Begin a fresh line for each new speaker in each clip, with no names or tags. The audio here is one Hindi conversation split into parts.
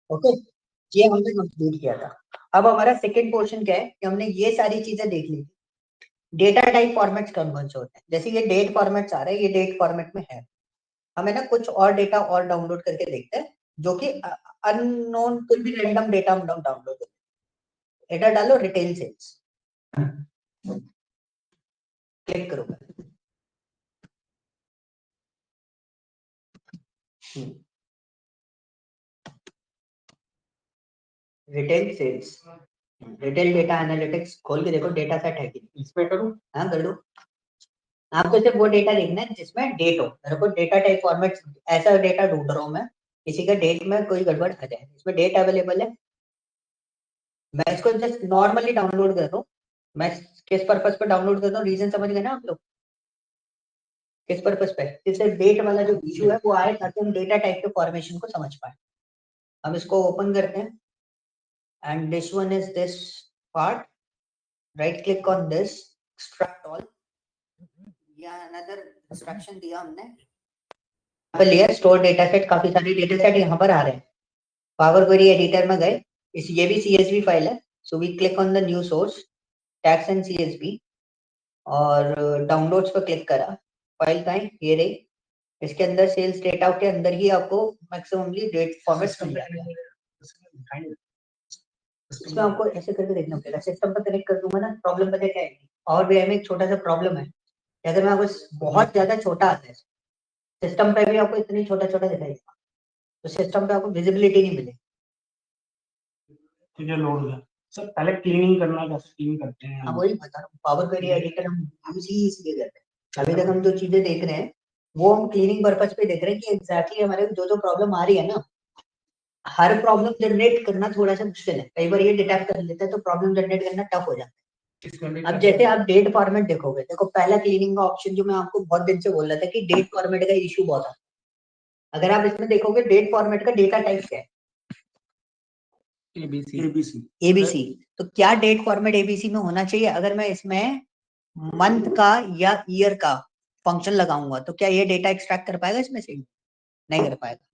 ओके, ये हमने कंप्लीट किया था। अब हमारा सेकंड पोर्शन क्या है कि हमने ये सारी चीजें देख ली। डेटा टाइप फॉर्मेट्स कौन कौन से होते हैं, जैसे ये डेट फॉर्मेट्स आ रहे हैं, ये डेट फॉर्मेट में है। हमें ना कुछ और डेटा और डाउनलोड करके देखते हैं, जो कि अननोन, कुछ भी रैंडम डेटा हम डाउनलोड करते हैं। डेटा डालो रिटेल सेल्स, क्लिक करो। Retail sales, retail data analytics खोल के देखो डेटा सेट है कि
इसमें करूं?
हाँ कर दो। आपको सिर्फ वो डेटा देखना है जिसमें डेट हो। मेरे को डेटा टाइप फॉर्मेट, ऐसा डेटा ढूंढ रहा हूँ मैं, किसी का डेट में कोई गड़बड़ आ जाए, इसमें डेट अवेलेबल है। मैं इसको जस्ट नॉर्मली डाउनलोड कर रहा हूँ। मैं किस पर्पस पे डाउनलोड कर रहा हूँ, रीजन समझ गए ना आप लोग? किस पर्पस पे? इससे डेट वाला जो इशू है वो आए, ताकि हम डेटा टाइप के फॉर्मेशन को समझ पाए। हम इसको ओपन करते हैं, and this one is this part. Right click on this, extract all, या अनदर इंस्ट्रक्शन दिया हमने पे लिया स्टोर डेटा सेट। काफी सारे डेटा सेट यहाँ पर आ रहे हैं। पावर क्वेरी एडिटर में गए, इस ये भी CSV फाइल है, so we click on the new source, text and CSV, और डाउनलोड्स पर क्लिक करा। फाइल कहाँ है? ये रही। इसके अंदर सेल्स डेटा के अंदर ही आपको मैक्सिममली डेट फॉर्मेट मिल जाएगा। इसमें आपको ऐसे करके देखना पड़ेगा, सिस्टम पर कनेक्ट कर दूंगा ना, प्रॉब्लम पता क्या है? और भी में एक छोटा सा प्रॉब्लम है, अगर मैं आपको बहुत ज्यादा छोटा आता है, सिस्टम पे भी आपको इतनी छोटा छोटा दिखाएगा, तो सिस्टम पे आपको विजिबिलिटी नहीं मिलेगी।
ठीक है, लोड हो गया सर। पहले क्लीनिंग करना, कैसे क्लीन करते हैं?
हाँ वही बता रहा हूँ, पावर क्वेरी एडिटर हम यूज ही इसलिए करते हैं। अभी तक हम जो चीजें देख रहे हैं वो हम क्लीनिंग पर्पज पे देख रहे हैं कि एग्जैक्टली हमारे जो जो प्रॉब्लम आ रही है ना, हर प्रॉब्लम जनरेट करना थोड़ा सा मुश्किल है। कई बार ये डिटेक्ट कर लेते हैं तो प्रॉब्लम जनरेट करना टफ हो जाता है। अब जैसे आप डेट फॉर्मेट देखोगे, देखो पहला क्लीनिंग का ऑप्शन जो मैं आपको बहुत दिन से बोल रहा था कि डेट फॉर्मेट का इशू बहुत आता है। अगर आप इसमें देखोगे डेट फॉर्मेट का डेटा टाइप क्या है? एबीसी। तो क्या डेट फॉर्मेट एबीसी में होना चाहिए? अगर मैं इसमें मंथ का या ईयर का फंक्शन लगाऊंगा तो क्या ये डेटा एक्सट्रैक्ट कर पाएगा इसमें से? नहीं कर पाएगा।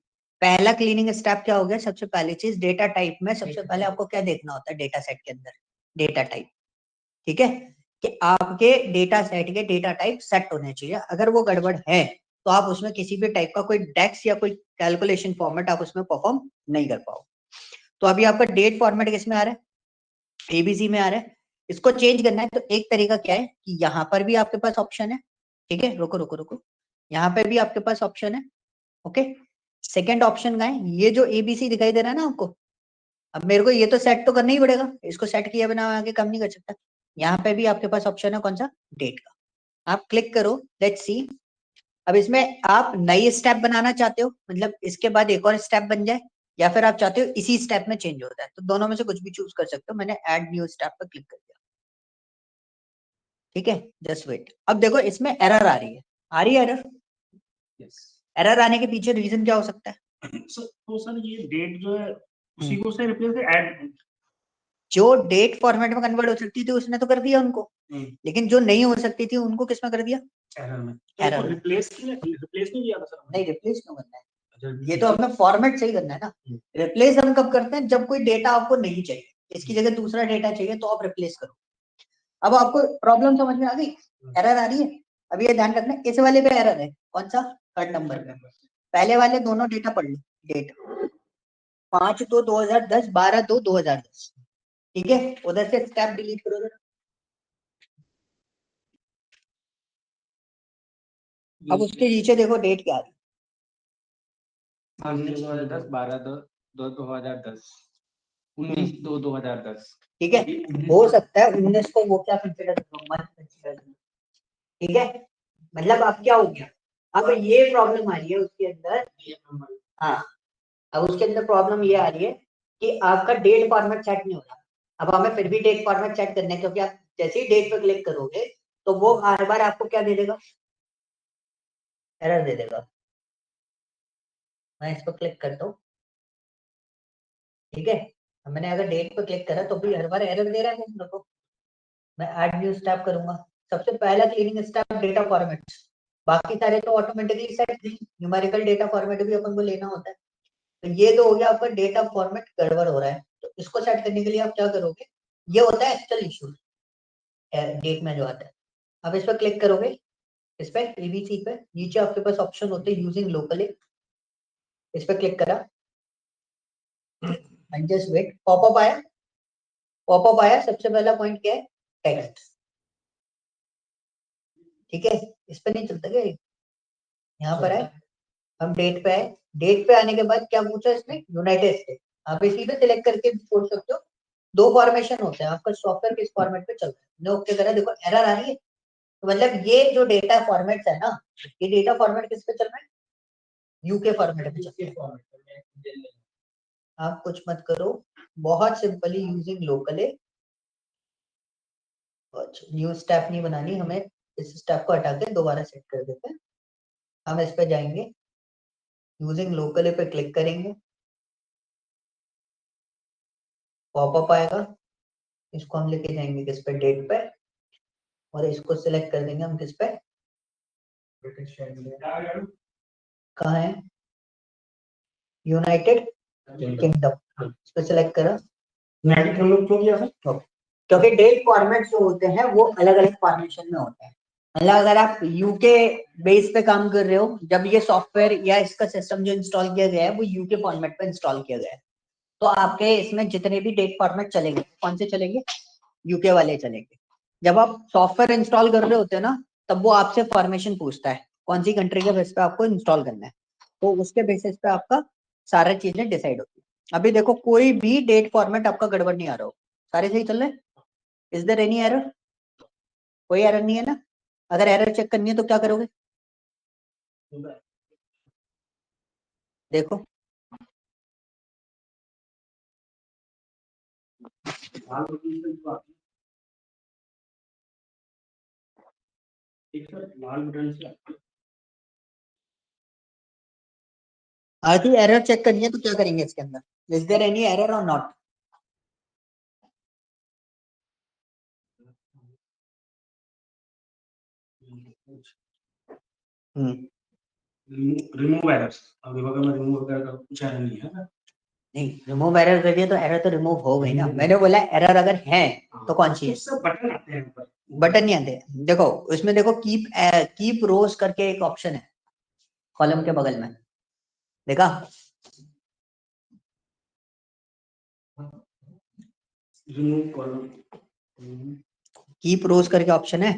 पहला क्लीनिंग स्टेप क्या हो गया? सबसे पहली चीज डेटा टाइप में सबसे पहले आपको क्या देखना होता है डेटा सेट के अंदर? Data type. ठीक है, कि आपके डेटा सेट के डेटा टाइप सेट होने चाहिए। अगर वो गड़बड़ है तो आप उसमें किसी भी टाइप का कोई डेक्स या कोई कैलकुलेशन फॉर्मेट आप उसमें परफॉर्म नहीं कर पाओ। तो अभी आपका डेट फॉर्मेट किस में आ रहा है? एबीसी में आ रहा है। इसको चेंज करना है तो एक तरीका क्या है कि यहाँ पर भी आपके पास ऑप्शन है। ठीक है, रुको रुको रुको, यहाँ पे भी आपके पास ऑप्शन है। ओके, सेकंड ऑप्शन का है ये जो एबीसी दिखाई दे रहा है ना आपको। अब मेरे को ये तो सेट तो करना ही पड़ेगा, इसको सेट किया बिना आगे काम नहीं कर सकता। यहाँ पे भी आपके पास ऑप्शन है, कौन सा? डेट का। आप क्लिक करो, लेट्स सी। अब इसमें आप नई स्टेप बनाना चाहते हो, मतलब इसके बाद एक और स्टेप बन जाए, या फिर आप चाहते हो इसी स्टेप में चेंज हो जाए, तो दोनों में से कुछ भी चूज कर सकते हो। मैंने ऐड न्यू स्टेप पर क्लिक कर दिया। ठीक है, जस्ट वेट। अब देखो इसमें एरर आ रही है। आ रही है एरर? एरर आने के पीछे रीजन क्या हो सकता है?
तो सर ये डेट जो है उसी को से रिप्लेस ऐड,
जो डेट फॉर्मेट में कन्वर्ट हो सकती थी उसने तो कर दिया उनको, लेकिन जो नहीं हो सकती थी उनको किस में कर दिया?
एरर में।
एरर में।
रिप्लेस नहीं किया था सर?
नहीं, रिप्लेस क्यों करना है? ये तो हमें फॉर्मेट सही करना है ना। रिप्लेस हम कब करते हैं? जब कोई डेटा आपको नहीं चाहिए, इसकी जगह दूसरा डेटा चाहिए, तो आप रिप्लेस करो। अब आपको प्रॉब्लम समझ में आ गई? एरर आ रही है। अब ये ध्यान रखना, इस वाले पे एरर है, कौन सा? थर्ड नंबर पे। पहले वाले दोनों डेटा पढ़ लो। डेट 5/2/2010, 12/2/2010। ठीक है, उधर से स्टेप डिलीट करो जरा। अब उसके नीचे देखो डेट क्या आ रही है?
2010, 12/2/2010, 19/2/2010।
ठीक है, हो सकता है 19 को वो क्या कंसिडर करो, मंथ कंसिडर करो। ठीक है, मतलब अब क्या हो गया? अब ये प्रॉब्लम आ रही है उसके अंदर। हाँ, अब उसके अंदर प्रॉब्लम ये आ रही है कि आपका डेट फॉर्मेट सेट नहीं हो रहा। अब हमें फिर भी डेट फॉर्मेट सेट करना है, क्योंकि आप जैसे ही डेट पे क्लिक करोगे तो वो हर बार आपको क्या दे देगा? एरर दे देगा। मैं इस पर क्लिक करता हूँ। ठीक है, मैंने अगर डेट पे क्लिक करा तो भी हर बार एरर दे रहा है मेरे को। मैं ऐड न्यू स्टेप करूंगा। सबसे पहला क्लीनिंग स्टेप डेटा फॉर्मेट, बाकी सारे तो automatically set. Numerical data format भी अपन को लेना होता है। तो ये तो हो गया आपका डेटा फॉर्मेट गड़बड़ हो रहा है, तो इसको सेट करने के लिए आप क्या करोगे, ये होता है एक्चुअल इशू डेट में जो आता है। आप इस पर क्लिक करोगे, इस पे एबीसी पे नीचे आपके पास ऑप्शन होते हैं यूजिंग लोकली, इस पे क्लिक करा, जस्ट वेट, पॉपअप आया, पॉपअप आया, सबसे पहला पॉइंट क्या है, टेक्स्ट, ठीक है, इस पे नहीं चलता क्या, यहाँ पर है, हम डेट पे आए, डेट पे आने के बाद क्या पूछा इसने, यूनाइटेड स्टेट, आप इसी पे सिलेक्ट करके छोड़ सकते हो, दो फॉर्मेशन होते हैं, आपका सॉफ्टवेयर किस फॉर्मेट पे चल रहा है, मैंने ओके करा, देखो एरर आ रही है, तो मतलब ये जो डेटा फॉर्मेट है ना, ये डेटा फॉर्मेट किस पे चल रहा है, यूके फॉर्मेट पे चल रहा है। आप कुछ मत करो, बहुत simply using locally, new step नहीं बनानी हमें, इस स्टेप को हटा के दोबारा सेट कर देते हैं, हम इस पे जाएंगे, यूजिंग लोकली पे क्लिक करेंगे, पॉपअप आएगा, इसको हम लेके जाएंगे किस पे, डेट पे, और इसको सिलेक्ट कर देंगे हम किस पे, कहाँ है, यूनाइटेड किंगडम, इस पे सिलेक्ट करा, यूनाइटेड किंगडम क्यों किया है, क्योंकि डेट फॉर्मेट जो होते हैं वो अलग अलग फॉर्मेशन में होते हैं, मतलब अगर आप यूके बेस पे काम कर रहे हो, जब ये सॉफ्टवेयर या इसका सिस्टम जो इंस्टॉल किया गया है वो यूके फॉर्मेट पे इंस्टॉल किया गया है, तो आपके इसमें जितने भी डेट फॉर्मेट चलेंगे, कौन से चलेंगे, यूके वाले चलेंगे। जब आप सॉफ्टवेयर इंस्टॉल कर रहे होते हैं ना, तब वो आपसे फॉर्मेशन पूछता है कौन सी कंट्री के बेस पे आपको इंस्टॉल करना है, तो उसके बेसिस पे आपका सारा चीजें डिसाइड होती है। अभी देखो कोई भी डेट फॉर्मेट आपका गड़बड़ नहीं आ रहा हो, सारे सही चल रहे हैं, इज देयर एनी एरर, कोई एरर नहीं है ना, अगर एरर चेक करनी है तो क्या करोगे, देखो आधी एरर चेक करनी है तो क्या करेंगे इसके अंदर, इज देयर एनी एरर और नॉट,
रिमूव एरर्स, अभी अगर मैं रिमूव वगैरह का कुछ एरर नहीं है ना,
नहीं रिमूव एरर कर दिया तो एरर तो रिमूव हो गई ना, मैंने बोला एरर अगर है तो कौन सी है,
सब बटन आते हैं ऊपर,
बटन नहीं आते, देखो उसमें देखो कीप कीप रोज करके एक ऑप्शन है कॉलम के बगल में, देखा,
रिमूव कॉलम,
कीप रोज करके ऑप्शन है,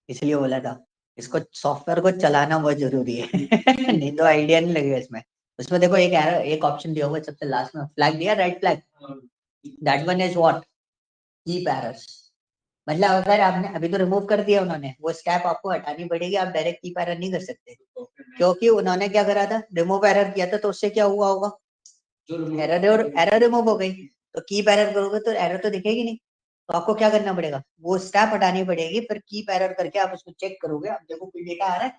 इसलिए बोला था इसको सॉफ्टवेयर को चलाना बहुत जरूरी है नहीं तो आइडिया नहीं लगेगा इसमें, उसमें देखो एक एरर एक ऑप्शन दिया होगा सबसे लास्ट में, फ्लैग दिया, right flag, that one is what, keep errors, मतलब अगर आपने अभी तो रिमूव कर दिया उन्होंने, वो स्टेप आपको हटानी पड़ेगी, आप डायरेक्ट कीप एरर नहीं कर सकते, क्योंकि उन्होंने क्या करा था, रिमूव एरर किया था, तो उससे क्या हुआ होगा, एरर और एरर रिमूव हो गई, तो कीप एरर करोगे तो एरर तो दिखेगी नहीं, तो आपको क्या करना पड़ेगा, वो स्टेप हटानी पड़ेगी, फिर कीप एरर करके आप उसको चेक करोगे, अब देखो कोई डेटा आ रहा है,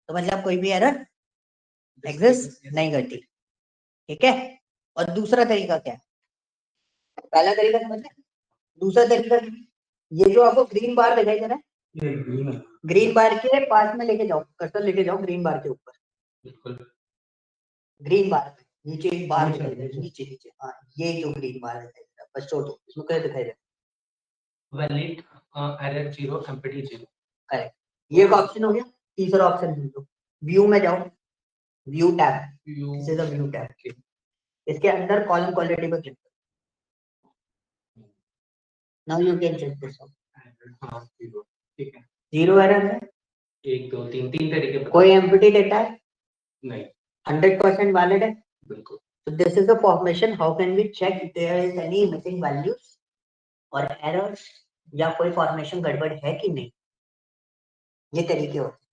तो मतलब कोई भी एरर एग्जिस्ट नहीं करती, ठीक है। और दूसरा तरीका क्या है, पहला तरीका समझ लें, दूसरा तरीका, ये जो आपको ग्रीन बार दिखाई दे रहा है,
ये ग्रीन है,
ग्रीन बार के पास में लेके जाओ, कर्सर लेके जाओ ग्रीन बार के ऊपर,
बिल्कुल
ग्रीन बार पे नीचे एक बार दिखाई दे रहा है, नीचे नीचे, हाँ ये जो ग्रीन बार दिखाई दे रहा है, बस छोड़ो, इसमें क्या दिखाई दे रहा है,
वैलिड एरर 0 एम्पटी 0,
करेक्ट, ये एक ऑप्शन हो गया, तीसरा ऑप्शन दो, व्यू में जाओ, view tab, this is a view tab, इसके अंदर कॉलम क्वालिटी पे क्लिक करो, now you can check this out,
हाँ 0, ठीक है,
जीरो एरर है,
1 2 3 3 तरीके बता,
कोई एम्प्टी डेटा है,
नहीं
100% वैलिड है,
बिल्कुल,
so this is the formation, how can we check if there is any missing values और errors या कोई फॉर्मेशन गड़बड़ है कि नहीं, ये तरीके होते हैं।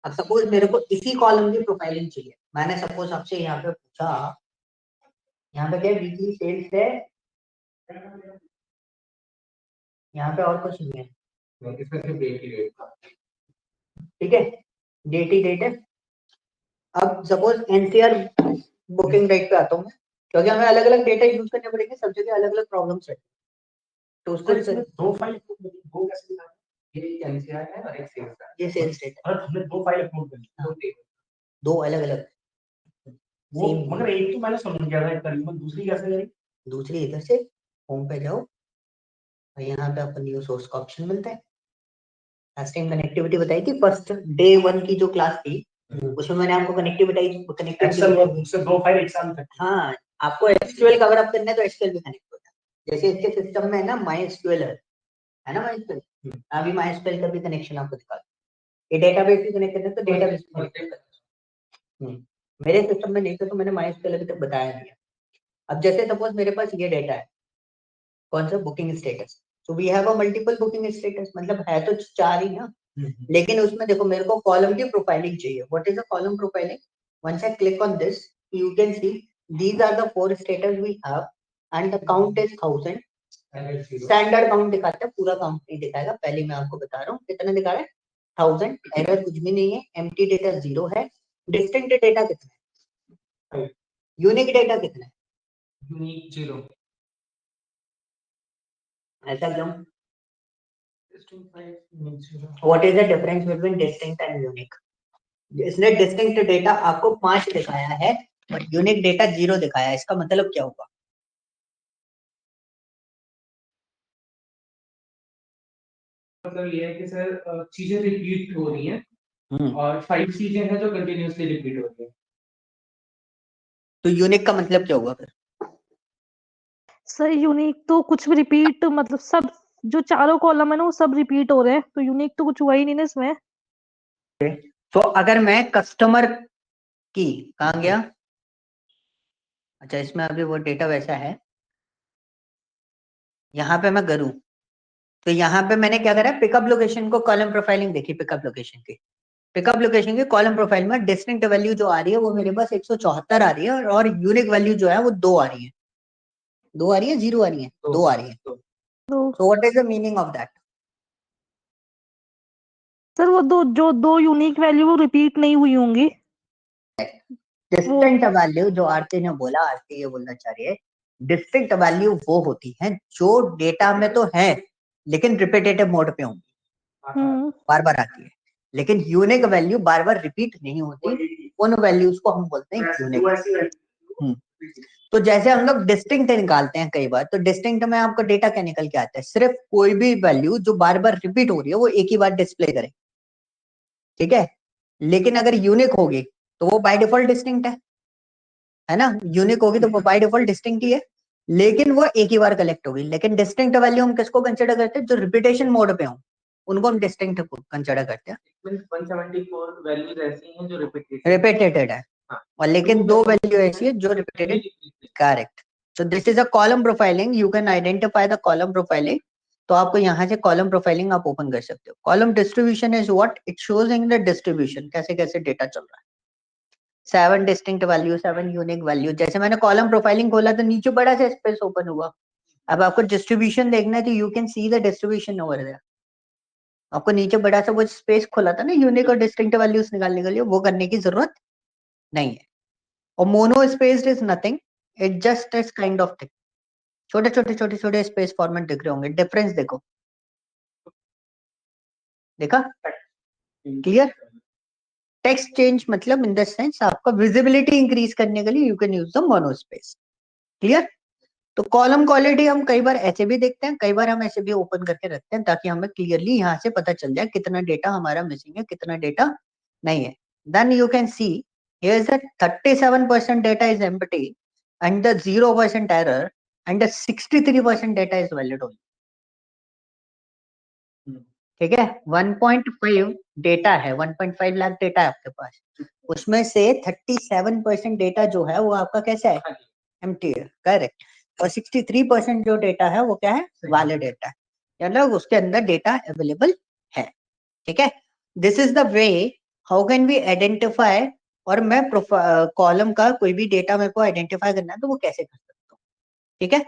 अब सपोज मेरे को इसी कॉलम की प्रोफाइलिंग चाहिए, मैंने सपोज आपसे यहाँ पे पूछा, यहाँ पे क्या वीकली सेल्स है, यहाँ पे और कुछ नहीं है,
इसमें सिर्फ डेट ही डेट था,
ठीक है, डेट ही डेट है। अब सपोज एनसीआर बुकिंग डेट पे आता हूँ मैं, क्योंकि हमें अलग अलग डेटा यूज करने पड़ेंगे, सब जगह अलग अलग प्रॉब्लम्स है, तो उसको
दो फाइल दो कैसे दिखा,
ये एनसीआर है और एक सेल्स है।
ये सेल्स डेटा,
और हमने 2 फाइल अपलोड करी,
हाँ।
2 टेबल।
दो अलग अलग।
वो
Same
मगर एक तो मैंने समझ गया था तकरीबन, दूसरी कैसे करी?
दूसरी इधर से होम पे जाओ और यहाँ पे अपन न्यू सोर्स का ऑप्शन मिलता है। लास्ट टाइम कनेक्टिविटी बताई थी, फर्स्ट डे 1 की जो क्लास थी उसमें मैंने आपको कनेक्टिविटी
एक्सेल वर्क बुक से 2 फाइल एक साथ में।
हाँ, आपको एसक्यूएल कवर अप करना है तो एसक्यूएल भी कनेक्ट होता है। जैसे इसके सिस्टम में है ना माई है ना माई अभी माई का भी कनेक्शन आपको दिखा दूं। ये डेटाबेस भी कनेक्ट करना है तो डेटाबेस मेरे सिस्टम में नहीं था तो मैंने माई अभी तक बताया नहीं है। अब जैसे सपोज मेरे पास ये डेटा है, कौन सा booking status, so we have a multiple booking status, मतलब है तो 4 ही ना, लेकिन उसमें देखो मेरे को कॉलम की प्रोफाइलिंग चाहिए। What is a column profiling? Once I click on this you can see these are the 4 status we have and the count is 1000। Standard count दिखाता है, पूरा काउंट नहीं दिखाएगा। पहले मैं आपको बता रहा हूँ कितना दिखा रहा है, 1000। एरर कुछ भी नहीं है, एम्प्टी डेटा 0 है। डिस्टिंक्ट डेटा कितना है, यूनिक डेटा कितना है,
यूनिक 0।
ऐसा क्यों? What is the difference between distinct and unique? इसने डिस्टिंक्ट डेटा आपको 5 दिखाया है और यूनिक डेटा 0 दिखाया है, इसका मतलब क्या होगा?
मतलब ये है कि सर चीजें रिपीट हो रही हैं और 5 चीजें हैं जो कंटिन्यूअसली रिपीट हो रही हैं।
तो यूनिक का मतलब क्या होगा फिर?
सर यूनिक तो कुछ भी रिपीट, मतलब सब जो चारों कॉलम है ना वो सब रिपीट हो रहे हैं, तो यूनिक तो कुछ हुआ ही नहीं ना इसमें।
तो अगर मैं कस्टमर की कहाँ गया, अच्छा इसमें अभी वो डेटा वैसा है, यहाँ पे मैं करूँ तो यहाँ पे मैंने क्या करा, पिकअप लोकेशन को कॉलम प्रोफाइलिंग देखी, पिकअप लोकेशन की कॉलम प्रोफाइल में डिस्टिंक्ट वैल्यू जो आ रही है वो मेरे पास 174 आ रही है और यूनिक वैल्यू जो है वो 2 आ रही है, 2 आ रही है, 0 आ रही है, 2 आ रही है।
तो
सो what is the meaning of that?
Sir वो दो यूनिक वैल्यू वो रिपीट नहीं हुई होंगी।
डिस्टिंक्ट वैल्यू जो आरती ने बोला, आरती ये बोलना चाह रही है, डिस्टिंक्ट वैल्यू वो होती है जो डेटा में तो है लेकिन रिपीटेटिव मोड पे होंगी, बार बार आती है, लेकिन यूनिक वैल्यू बार बार रिपीट नहीं होती, उन वैल्यूज को हम बोलते हैं यूनिक। तो जैसे हम लोग डिस्टिंक्ट निकालते हैं कई बार, तो डिस्टिंक्ट में आपको डेटा क्या निकल के आता है, सिर्फ कोई भी वैल्यू जो बार बार रिपीट हो रही है वो एक ही बार डिस्प्ले करे, ठीक है। लेकिन अगर यूनिक होगी तो वो बाय डिफॉल्ट डिस्टिंक्ट है ना, यूनिक होगी तो वो बाय डिफॉल्ट डिस्टिंक्ट ही है, लेकिन वो एक ही बार कलेक्ट होगी। लेकिन डिस्टिंक्ट वैल्यू हम किसको कंसिडर करते हैं, जो रिपीटेशन मोड पे हो उनको हम डिस्टिंक्ट कंसिडर करते हैं।
174 वैल्यूज ऐसी हैं जो
रिपीटेड है, और लेकिन 2 वैल्यू ऐसी है जो repeated, correct. So this is a column profiling, you can identify the column profiling. तो आपको यहाँ से कॉलम प्रोफाइलिंग आप ओपन कर सकते हो। Column distribution is what it shows in the distribution, कैसे कैसे डेटा चल रहा है। 7 डिस्टिंक्ट वैल्यू, 7 यूनिक वैल्यू। जैसे मैंने कॉलम प्रोफाइलिंग खोला तो नीचे बड़ा सा स्पेस ओपन हुआ। अब आपको डिस्ट्रीब्यूशन देखना है तो you can see the distribution over there. आपको नीचे बड़ा सा वो स्पेस खोला था ना यूनिक और डिस्टिंक्ट वैल्यूज निकालने के लिए, वो करने की जरूरत नहीं है। और mono spaced is nothing, it just is kind of thing. छोटे छोटे छोटे छोटे स्पेस फॉर्मेट दिख रहे होंगे, डिफरेंस देखो, देखा, क्लियर। टेक्स्ट चेंज मतलब इन द सेंस आपका विजिबिलिटी इंक्रीज करने के लिए you can use the mono space, clear. तो कॉलम क्वालिटी हम कई बार ऐसे भी देखते हैं, कई बार हम ऐसे भी ओपन करके रखते हैं ताकि हमें क्लियरली यहाँ से पता चल जाए कितना डेटा हमारा मिसिंग है, कितना डेटा नहीं है। Then you can see here is 37% data is empty and the 0% error and the 63% data is valid only, ठीक है। 1.5 डेटा है, 1.5 लाख डेटा है आपके पास, उसमें से 37% डेटा जो है वो आपका कैसा है, एम्प्टी है, करेक्ट। और 63% जो डेटा है वो क्या है, वैलिड डेटा है, मतलब उसके अंदर डेटा अवेलेबल है, ठीक है। This is the way how can we identify, और मैं कॉलम का कोई भी डेटा मेरे को आइडेंटिफाई करना है तो वो कैसे कर सकता हूँ, ठीक है।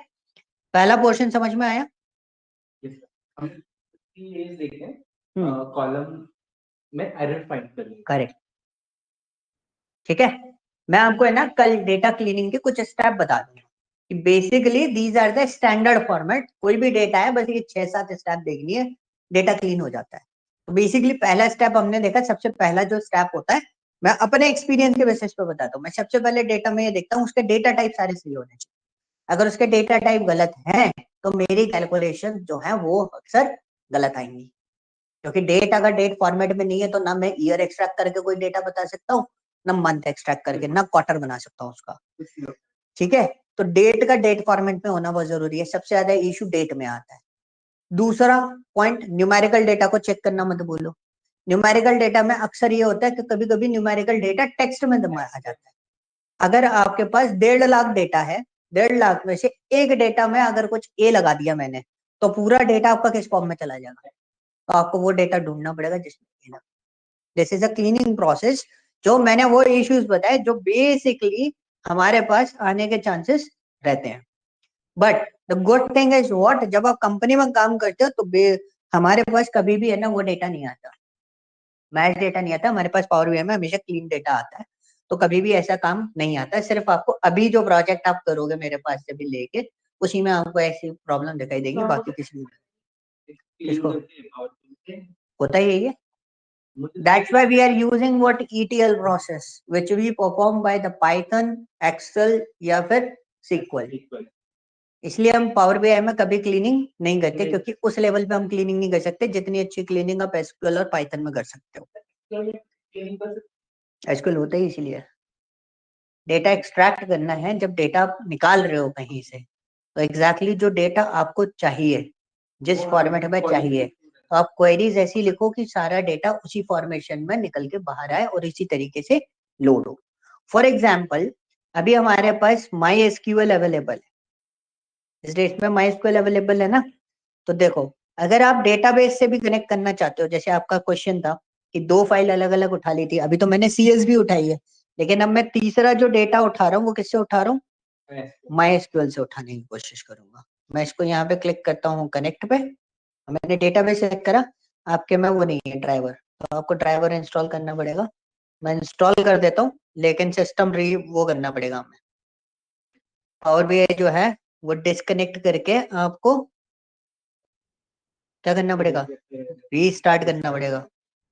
पहला पोर्शन समझ में आया?
हम ये देखें कॉलम में एरर फाइंड करनी,
करेक्ट, ठीक है। मैं आपको है ना कल डेटा क्लीनिंग के कुछ स्टेप बता दूंगा कि basically these are the standard format. कोई भी डेटा है बस ये 6-7 स्टेप देखनी है, डेटा क्लीन हो जाता है। तो बेसिकली पहला स्टेप हमने देखा, सबसे पहला जो स्टेप होता है, मैं अपने एक्सपीरियंस के बेसिस पे बताता हूँ, मैं सबसे पहले डेटा में ये देखता हूँ उसके डेटा टाइप सारे सही होने चाहिए। अगर उसके डेटा टाइप गलत हैं तो मेरी कैलकुलेशन जो है वो अक्सर गलत आएंगी, क्योंकि डेट अगर डेट फॉर्मेट में नहीं है तो ना मैं ईयर एक्सट्रैक्ट करके कोई डेटा बता सकता हूँ, ना मंथ एक्सट्रैक्ट करके, ना क्वार्टर बना सकता हूँ उसका। ठीक है, तो डेट का डेट फॉर्मेट में होना बहुत जरूरी है, सबसे ज्यादा इशू डेट में आता है। दूसरा पॉइंट, न्यूमेरिकल डेटा को चेक करना मत भूलो। न्यूमेरिकल डेटा में अक्सर ये होता है कि कभी कभी न्यूमेरिकल डेटा टेक्स्ट में आ जाता है। अगर आपके पास 1.5 लाख डेटा है, 1.5 लाख में से एक डेटा में अगर कुछ ए लगा दिया मैंने, तो पूरा डेटा आपका किस फॉर्म में चला जाएगा? तो आपको वो डेटा ढूंढना पड़ेगा जिसमें। This is a cleaning process. जो मैंने वो इश्यूज बताए जो बेसिकली हमारे पास आने के चांसेस रहते हैं। But the good thing is what, जब आप कंपनी में काम करते हो तो हमारे पास कभी भी है ना वो डेटा नहीं आता, मैच डेटा नहीं आता हमारे पास। पावर बीआई में हमेशा क्लीन डेटा आता है, तो कभी भी ऐसा काम नहीं आता। सिर्फ आपको अभी जो प्रोजेक्ट आप करोगे मेरे पास से भी लेके, उसी में आपको ऐसी प्रॉब्लम दिखाई देगी, बाकी किसी में इसको होता ही यही है। That's why we are using what ETL process, which we perform by the Python, Excel या फिर SQL। इसलिए हम पावर बीआई में कभी क्लीनिंग नहीं करते, क्योंकि उस लेवल पे हम क्लीनिंग नहीं कर सकते जितनी अच्छी क्लीनिंग आप एसक्यूएल और पाइथन में कर सकते हो। एसक्यूएल होता ही इसीलिए, डेटा एक्सट्रैक्ट करना है। जब डेटा आप निकाल रहे हो कहीं से, तो एग्जैक्टली जो डेटा आपको चाहिए, जिस फॉर्मेट में चाहिए, तो आप क्वेरीज ऐसी लिखो कि सारा डेटा उसी फॉर्मेशन में निकल के बाहर आए और इसी तरीके से लोड हो। फॉर एग्जाम्पल, अभी हमारे पास माई एसक्यूएल अवेलेबल है, इस डेट में माई एसक्यूएल अवेलेबल है ना। तो देखो, अगर आप डेटाबेस से भी कनेक्ट करना चाहते हो, जैसे आपका क्वेश्चन था कि 2 फाइल अलग अलग उठा ली थी, अभी तो मैंने सीएसवी उठाई है, लेकिन अब मैं तीसरा जो डेटा उठा रहा हूँ वो किससे उठा रहा हूँ? माई एसक्यूएल से उठाने की कोशिश करूंगा। मैं इसको यहाँ पे क्लिक करता हूँ कनेक्ट पे, मैंने डेटाबेस सेलेक्ट करा, आपके में वो नहीं है ड्राइवर, तो आपको ड्राइवर इंस्टॉल करना पड़ेगा। मैं इंस्टॉल कर देता हूँ, लेकिन सिस्टम वो करना पड़ेगा हमें। पावर बीआई जो है वो डिस्कनेक्ट करके आपको क्या करना पड़ेगा? रीस्टार्ट करना पड़ेगा।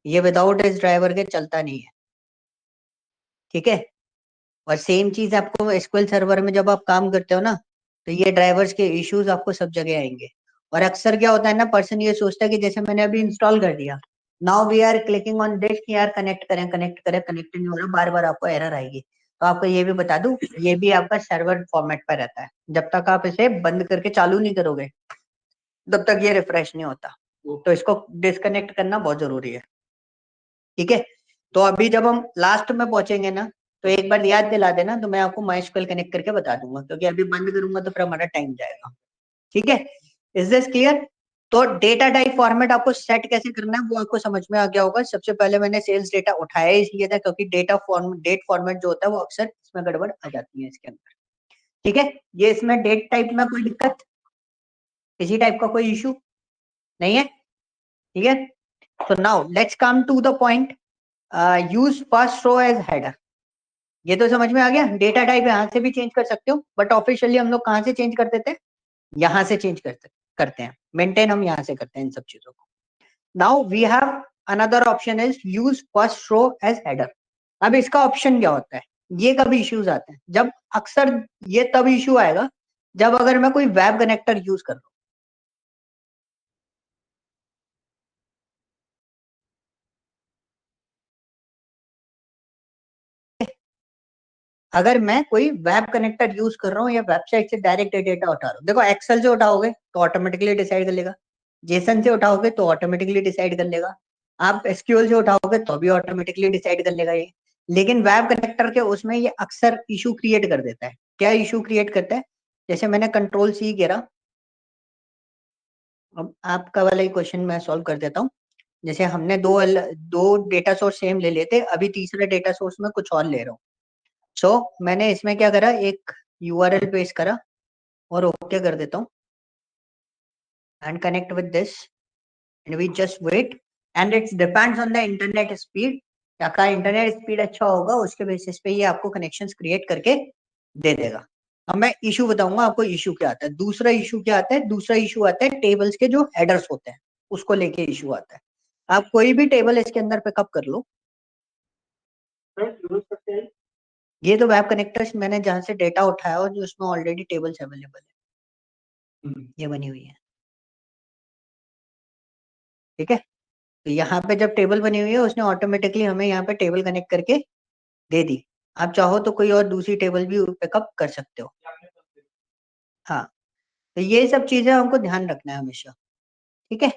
ये विदाउट इस ड्राइवर के चलता नहीं है, ठीक है। और सेम चीज आपको एसक्यूएल सर्वर में जब आप काम करते हो ना, तो ये ड्राइवर्स के इश्यूज आपको सब जगह आएंगे। और अक्सर क्या होता है ना, पर्सन ये सोचता है कि जैसे मैंने अभी इंस्टॉल कर दिया, now we are clicking on this कि यार कनेक्ट करें, कनेक्ट नहीं हो रहा, बार बार आपको एरर आएगी। तो आपको ये भी बता दूं, ये भी आपका सर्वर फॉर्मेट पर रहता है। जब तक आप इसे बंद करके चालू नहीं करोगे, तब तक ये रिफ्रेश नहीं होता। तो इसको डिस्कनेक्ट करना बहुत जरूरी है, ठीक है। तो अभी जब हम लास्ट में पहुंचेंगे ना, तो एक बार याद दिला देना, तो मैं आपको माइस्क्वेल कनेक्ट करके बता दूंगा, क्योंकि अभी बंद करूंगा तो फिर हमारा टाइम जाएगा, ठीक है। Is this clear? तो डेटा टाइप फॉर्मेट आपको सेट कैसे करना है वो आपको समझ में आ गया होगा। सबसे पहले मैंने सेल्स डेटा उठाया इसलिए था क्योंकि डेट फॉर्मेट जो होता है वो अक्सर इसमें गड़बड़ आ जाती है इसके अंदर, ठीक है। ये इसमें डेट टाइप में कोई दिक्कत, किसी टाइप का कोई इशू नहीं है, ठीक है। So now let's come to the point. Use first row as header. ये तो समझ में आ गया। डेटा टाइप यहाँ से भी चेंज कर सकते हो, बट ऑफिशियली हम लोग कहाँ से चेंज करते थे? यहाँ से चेंज करते हैं। मेंटेन हम यहाँ से करते हैं इन सब चीजों को। Now we have another option is use first row as header. अब इसका ऑप्शन क्या होता है? ये कभी इश्यूज आते हैं जब, अक्सर ये तब इश्यू आएगा जब अगर मैं कोई वेब कनेक्टर यूज कर रहा हूँ। अगर मैं कोई वेब कनेक्टर यूज कर रहा हूँ या वेबसाइट से डायरेक्ट डेटा उठा रहा हूँ, देखो एक्सेल से उठाओगे तो ऑटोमेटिकली डिसाइड कर लेगा, जेसन से उठाओगे तो ऑटोमेटिकली डिसाइड कर लेगा, आप एसक्यूएल से उठाओगे तो भी ऑटोमेटिकली डिसाइड कर लेगा ये। लेकिन वेब कनेक्टर के उसमें ये अक्सर इशू क्रिएट कर देता है। क्या इशू क्रिएट करता है? जैसे मैंने कंट्रोल सी करा, अब आपका वाला ही क्वेश्चन मैं सॉल्व कर देता हूँ। जैसे हमने दो डेटा सोर्स सेम ले लेते, अभी तीसरे डेटा सोर्स में कुछ और ले रहा हूँ। सो मैंने इसमें क्या करा, एक यूआरएल पेस्ट करा और ओके कर देता हूँ, and connect with this, and we just wait, and it's depends on the internet speed. क्या इंटरनेट स्पीड अच्छा होगा उसके बेसिस पे ये आपको कनेक्शंस क्रिएट करके दे देगा। अब मैं इशू बताऊंगा आपको, इशू क्या आता है। दूसरा इशू क्या आता है? दूसरा इशू आता है टेबल्स के जो हेडर्स होते हैं उसको लेके इशू आता है। आप कोई भी टेबल इसके अंदर पिकअप कर लो, ये तो वेब कनेक्टर्स मैंने जहां से डेटा उठाया और जो उसमें ऑलरेडी टेबल्स अवेलेबल है, ये बनी हुई है, ठीक है। तो यहाँ पे जब टेबल बनी हुई है उसने ऑटोमेटिकली हमें यहाँ पे टेबल कनेक्ट करके दे दी। आप चाहो तो कोई और दूसरी टेबल भी पिकअप कर सकते हो। हाँ, तो ये सब चीजें हमको ध्यान रखना है हमेशा, ठीक है।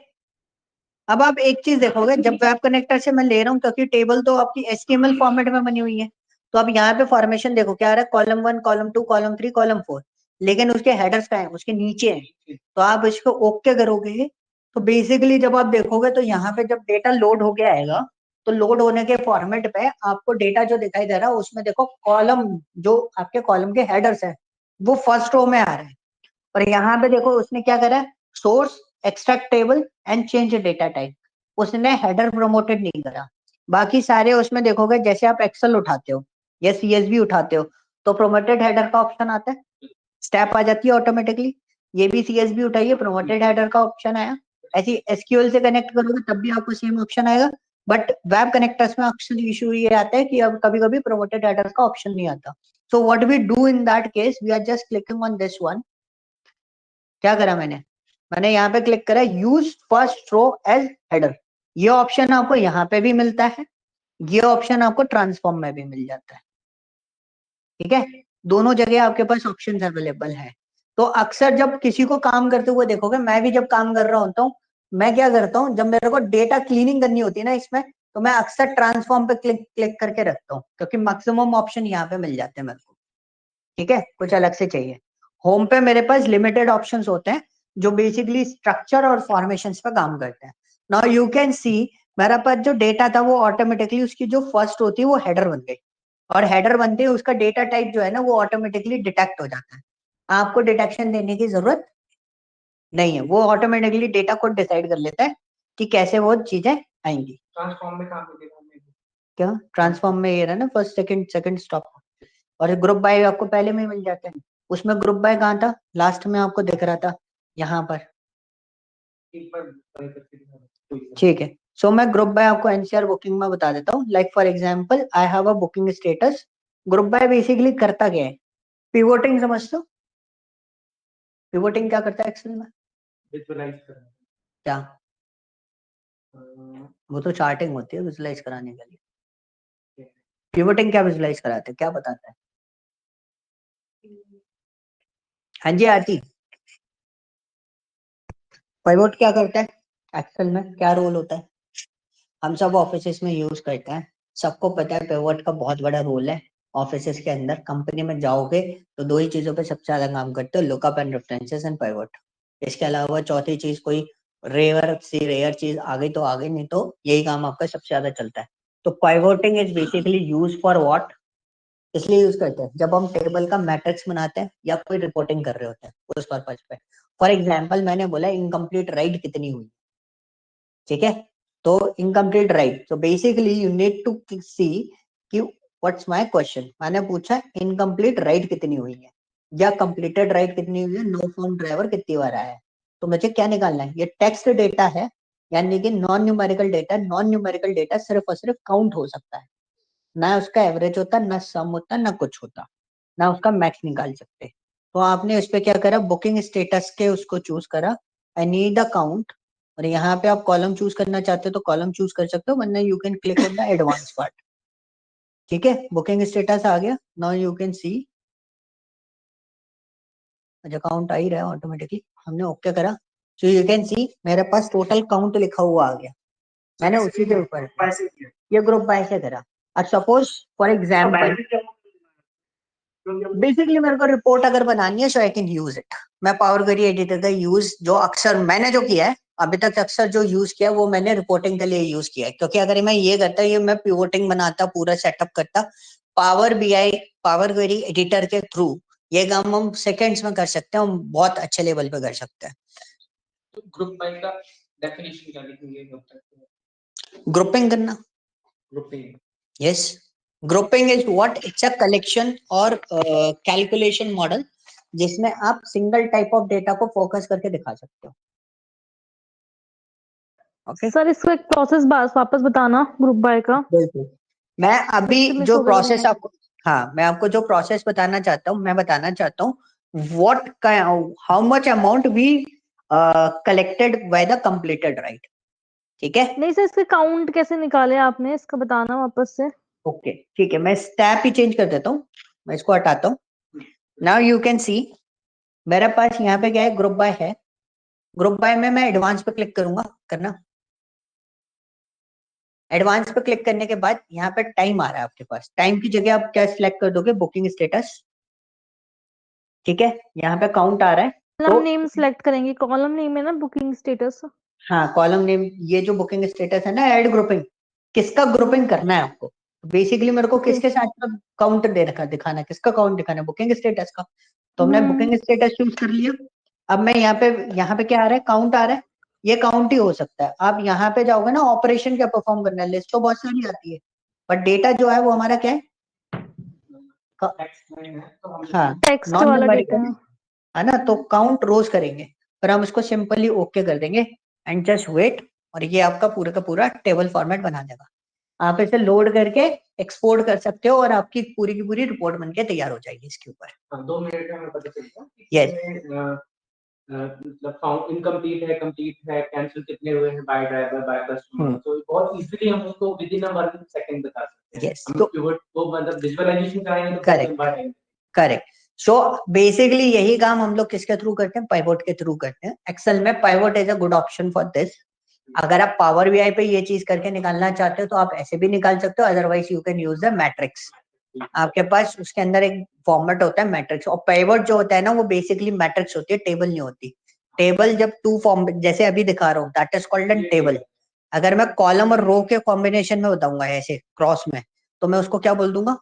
अब आप एक चीज देखोगे, जब वेब कनेक्टर से मैं ले रहा हूँ, क्योंकि टेबल तो आपकी HTML फॉर्मेट में बनी हुई है, तो अब यहाँ पे फॉर्मेशन देखो क्या आ रहा है, कॉलम 1, कॉलम 2, कॉलम 3, कॉलम 4, लेकिन उसके हेडर्स का है, उसके नीचे है। तो आप इसको ओके करोगे तो बेसिकली जब आप देखोगे तो यहाँ पे जब डेटा लोड होके आएगा, तो लोड होने के फॉर्मेट पे आपको डेटा जो दिखाई दे रहा है उसमें देखो कॉलम, जो आपके कॉलम के हेडर्स है वो फर्स्ट रो में आ रहे हैं। और यहाँ पे देखो उसने क्या करा है, source, extract table and change data type, उसने हेडर प्रमोटेड नहीं करा। बाकी सारे उसमें देखोगे, जैसे आप एक्सेल उठाते हो या CSV उठाते हो तो प्रोमोटेड हेडर का ऑप्शन आता है, स्टेप आ जाती है ऑटोमेटिकली। ये भी CSV उठाइए, प्रोमोटेड हेडर का ऑप्शन आया। ऐसी SQL से कनेक्ट करोगे तब भी आपको सेम ऑप्शन आएगा, बट वेब कनेक्टर्स में अक्सर इशू ये आता है कि अब कभी कभी प्रोमोटेड हेडर का ऑप्शन नहीं आता। So what we do in that case, we are just clicking on this one. क्या करा मैंने यहाँ पे क्लिक करा use first row as header. ये ऑप्शन आपको यहाँ पे भी मिलता है, ये ऑप्शन आपको ट्रांसफॉर्म में भी मिल जाता है, ठीक है। दोनों जगह आपके पास ऑप्शंस अवेलेबल है। तो अक्सर जब किसी को काम करते हुए देखोगे, मैं भी जब काम कर रहा होता हूँ, मैं क्या करता हूँ, जब मेरे को डेटा क्लीनिंग करनी होती है ना इसमें, तो मैं अक्सर ट्रांसफॉर्म पे क्लिक क्लिक करके रखता हूँ, क्योंकि मैक्सिमम ऑप्शन यहाँ पे मिल जाते हैं मेरे को, ठीक है। कुछ अलग से चाहिए, होम पे मेरे पास लिमिटेड ऑप्शंस होते हैं जो बेसिकली स्ट्रक्चर और फॉर्मेशंस पे काम करते हैं। नाउ यू कैन सी, मेरा पास जो डेटा था वो ऑटोमेटिकली उसकी जो फर्स्ट होती है वो हेडर बन गई, और हेडर बनते ही उसका डेटा टाइप जो है ना वो ऑटोमेटिकली डिटेक्ट हो जाता है। आपको डिटेक्शन देने की जरूरत नहीं है, वो ऑटोमेटिकली डेटा कोड डिसाइड कर लेता है कि कैसे वो चीजें आएंगी।
ट्रांसफॉर्म में काम करेगा
क्या ट्रांसफॉर्म में ये रहा ना, फर्स्ट सेकंड सेकंड स्टॉप, और ग्रुप बाय आपको पहले में ही मिल जाते हैं। उसमें ग्रुप बाय कहाँ था, लास्ट में आपको दिख रहा था यहाँ पर, ठीक है। सो मैं ग्रुप बाय आपको NCR बुकिंग में बता देता हूँ। Like for example I have a booking status. Group by basically करता क्या है, पिवोटिंग समझते हो, पिवोटिंग क्या करता है एक्सेल में,
विजुअलाइज करना।
क्या, वो तो चार्टिंग होती है विजुलाइज कराने के लिए। पिवोटिंग क्या विजुलाइज कराते हैं, क्या बताता है? हाँ जी आरती, पिवोट क्या करता है एक्सेल में, क्या रोल होता है? हम सब ऑफिस में यूज करते हैं, सबको पता है पिवोट का बहुत बड़ा रोल है ऑफिस के अंदर। कंपनी में जाओगे तो दो ही चीजों पे सबसे ज्यादा काम करते हो, lookup and references and pivot. इसके अलावा चौथी चीज कोई रेयर चीज आ गई तो आ गई, नहीं तो यही काम आपका सबसे ज्यादा चलता है। तो pivoting is basically use for what, इसलिए यूज करते हैं जब हम टेबल का मैट्रिक्स बनाते हैं या कोई रिपोर्टिंग कर रहे होते हैं उस पर्पज पे। फॉर एग्जाम्पल मैंने बोला इनकम्प्लीट राइट कितनी हुई, ठीक है। तो इनकम्प्लीट राइट, तो बेसिकली यू नीड टू सी कि व्हाट्स माय क्वेश्चन, मैंने पूछा इनकम्प्लीट राइट कितनी हुई है या कंप्लीटेड राइट कितनी हुई है, नो फॉर्म ड्राइवर कितनी बार आया है। तो मुझे क्या निकालना है, ये टेक्स्ट डेटा है, यानी कि non numerical data. Non numerical data सिर्फ और सिर्फ काउंट हो सकता है, ना उसका एवरेज होता, ना सम होता, ना कुछ होता, ना उसका मैक्स निकाल सकते। तो आपने उस पर क्या करा, बुकिंग स्टेटस के उसको चूज करा, आई नीड अ काउंट, और यहाँ पे आप कॉलम चूज करना चाहते हो तो कॉलम चूज कर सकते हो, वरना you can click on the advance part, ठीक है। बुकिंग स्टेटस आ गया, नाउ यू कैन सी, अच्छा काउंट आ ही रहा है ऑटोमेटिकली, हमने ओके करा। सो यू कैन सी मेरे पास टोटल काउंट लिखा हुआ आ गया, मैंने उसी के ऊपर ये ग्रुप बाय से करा। और सपोज फॉर एग्जाम्पल बेसिकली मेरे को रिपोर्ट अगर बनानी है सो आई कैन यूज इट, मैं पावर क्वेरी एडिटर का यूज जो अक्सर मैंने जो किया है अभी तक, अक्सर जो यूज किया वो मैंने रिपोर्टिंग के लिए यूज किया है। क्योंकि अगर मैं ये करता, ये मैं पिवोटिंग बनाता, पूरा सेटअप करता power BI power query editor के थ्रू, ये काम हम सेकंड्स में कर सकते हैं, हम बहुत अच्छे लेवल पे कर सकते हैं।
तो ग्रुप बाय का डेफिनेशन क्या लिखेंगे
ग्रुपिंग करना,
grouping,
yes, grouping is what, it's a collection और कैलकुलेशन मॉडल जिसमें आप सिंगल टाइप ऑफ डेटा को फोकस करके दिखा सकते हो। ओके
सर इसको एक प्रोसेस वापस बताना ग्रुप बाय का।
बिल्कुल। मैं अभी
इससे मिस
जो
हो गया था
प्रोसेस
थोड़ा।
आपको, हाँ मैं आपको जो प्रोसेस बताना चाहता हूँ, मैं बताना चाहता हूँ what how much amount we collected by the completed right. ठीक है,
नहीं सर, इसके काउंट कैसे निकाले आपने, इसका बताना वापस से।
ओके ठीक है, मैं स्टैप ही चेंज कर देता हूँ, मैं इसको हटाता हूँ। नाउ यू कैन सी मेरे पास यहाँ पे क्या है, ग्रुप बाय है। ग्रुप बाय में मैं एडवांस पे क्लिक करूंगा, करना। एडवांस पे क्लिक करने के बाद यहाँ पे टाइम आ रहा है आपके पास, टाइम की जगह आप क्या सिलेक्ट कर दोगे, बुकिंग स्टेटस। ठीक है, यहाँ पे काउंट आ रहा है
कॉलम
तो
नेम सिलेक्ट करेंगे, कॉलम नेम है ना बुकिंग स्टेटस।
हाँ कॉलम नेम, ये जो बुकिंग स्टेटस है ना, ऐड ग्रुपिंग, किसका ग्रुपिंग करना है आपको। बेसिकली मेरे को
ओके।
किसके साथ काउंट दे रखा दिखाना है, किसका काउंट दिखाना है, बुकिंग स्टेटस का। तो हमने
हम्म।
बुकिंग स्टेटस चूज कर लिया। अब मैं यहाँ पे क्या आ रहा है, काउंट आ रहा है। ये काउंट ही हो सकता है, आप यहाँ पे जाओगे ना, ऑपरेशन क्या परफॉर्म करना है, लिस्ट तो बहुत सारी आती है, बट डेटा जो है वो हमारा क्या है,
टेक्स्ट में है तो हम
हाँ
टेक्स्ट
नॉन
वाला डेटा।
न्यूमेरिकल है ना, तो काउंट रोज करेंगे। पर हम इसको सिंपली ओके कर देंगे एंड जस्ट वेट, और ये आपका पूरा का पूरा टेबल फॉर्मेट बना देगा। आप इसे लोड करके एक्सपोर्ट कर सकते हो और आपकी पूरी की पूरी रिपोर्ट बनके तैयार हो जाएगी इसके ऊपर।
हाँ, 2 मिनट में हमें पता चलता है कि
यस
इसमें मतलब फाउंड इनकम्प्लीट है, कंप्लीट है, कैंसिल कितने हुए हैं बाय ड्राइवर, बाय कस्टमर, तो बहुत इजीली हम उसको विद इन अ 1 सेकंड बता सकते हैं।
यस
हम
तो
पिवट को मतलब विजुअलाइजेशन कराएंगे तो बहुत
करेक्ट
लंबा टाइम।
करेक्ट। सो बेसिकली यही काम हम लोग किसके थ्रू करते हैं, पाइवोट के थ्रू करते हैं। एक्सेल में pivot is a good option for this. अगर आप पावर बीआई पे ये चीज करके निकालना चाहते हो तो आप ऐसे भी निकाल सकते हो, otherwise you can use the matrix. आपके पास उसके अंदर एक फॉर्मेट होता है मैट्रिक्स, और पाइवट जो होता है ना वो बेसिकली मैट्रिक्स होती है, टेबल नहीं होती। टेबल जब टू फॉर्म जैसे अभी दिखा रहा हूँ, that is called an table. अगर मैं कॉलम और रो के कॉम्बिनेशन में बताऊंगा ऐसे क्रॉस में, तो मैं उसको क्या बोल दूंगा,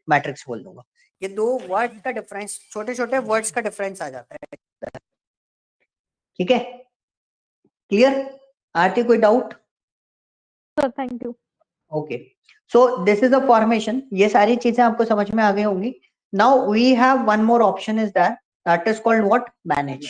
मैट्रिक्स बोल दूंगा। ये दो वर्ड का डिफरेंस, छोटे छोटे वर्ड्स का डिफरेंस आ जाता है। ठीक है, क्लियर आरती, कोई doubt?
Sir thank you.
Okay, so this is a formation, ये सारी चीजें आपको समझ में आ गई होंगी। Now we have one more option is that is called what, manage.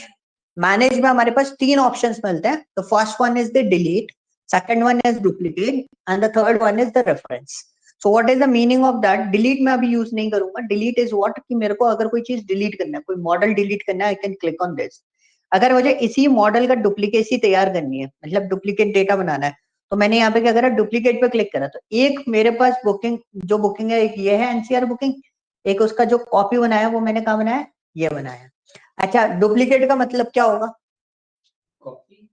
Manage में हमारे पास तीन ऑप्शंस मिलते हैं। The first one is the delete, second one is duplicate and the third one is the reference. So what is the meaning of that, delete में अभी यूज नहीं करूंगा। डिलीट इज व्हाट, कि मेरे को अगर कोई चीज डिलीट करना है, कोई मॉडल डिलीट करना है, I can click on this. अगर मुझे इसी मॉडल का डुप्लीकेसी तैयार करनी है, मतलब डुप्लीकेट डेटा बनाना है, तो मैंने यहाँ पे क्या करा, डुप्लीकेट पे क्लिक करा, तो एक मेरे पास बुकिंग, जो बुकिंग है एक ये है एनसीआर बुकिंग, एक उसका जो कॉपी बनाया वो मैंने कहा बनाया, ये बनाया। अच्छा, डुप्लीकेट का मतलब क्या होगा,
कॉपी।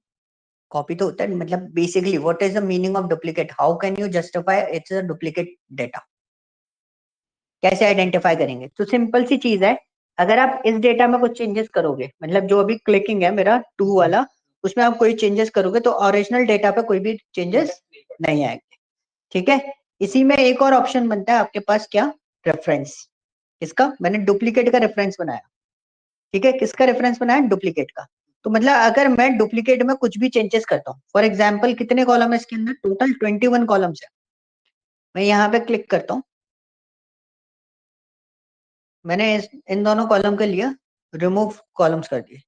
कॉपी तो होता है, मतलब basically what is the meaning of duplicate, how can you justify it's a duplicate data, कैसे आइडेंटिफाई करेंगे। तो सिंपल सी चीज है, अगर आप इस डेटा में कुछ चेंजेस करोगे, मतलब जो अभी क्लिकिंग है मेरा टू वाला, उसमें आप कोई चेंजेस करोगे तो ओरिजिनल डेटा पे कोई भी चेंजेस नहीं आएंगे। ठीक है, इसी में एक और ऑप्शन बनता है आपके पास, क्या, रेफरेंस। किसका, मैंने डुप्लीकेट का रेफरेंस बनाया। ठीक है, किसका रेफरेंस बनाया, डुप्लीकेट का। तो मतलब अगर मैं डुप्लीकेट में कुछ भी चेंजेस करता हूँ, फॉर एग्जाम्पल कितने कॉलम है इसके अंदर, टोटल 21 कॉलम्स है। मैं यहाँ पे क्लिक करता हूँ, मैंने इन दोनों कॉलम के लिए रिमूव कॉलम्स कर दिए।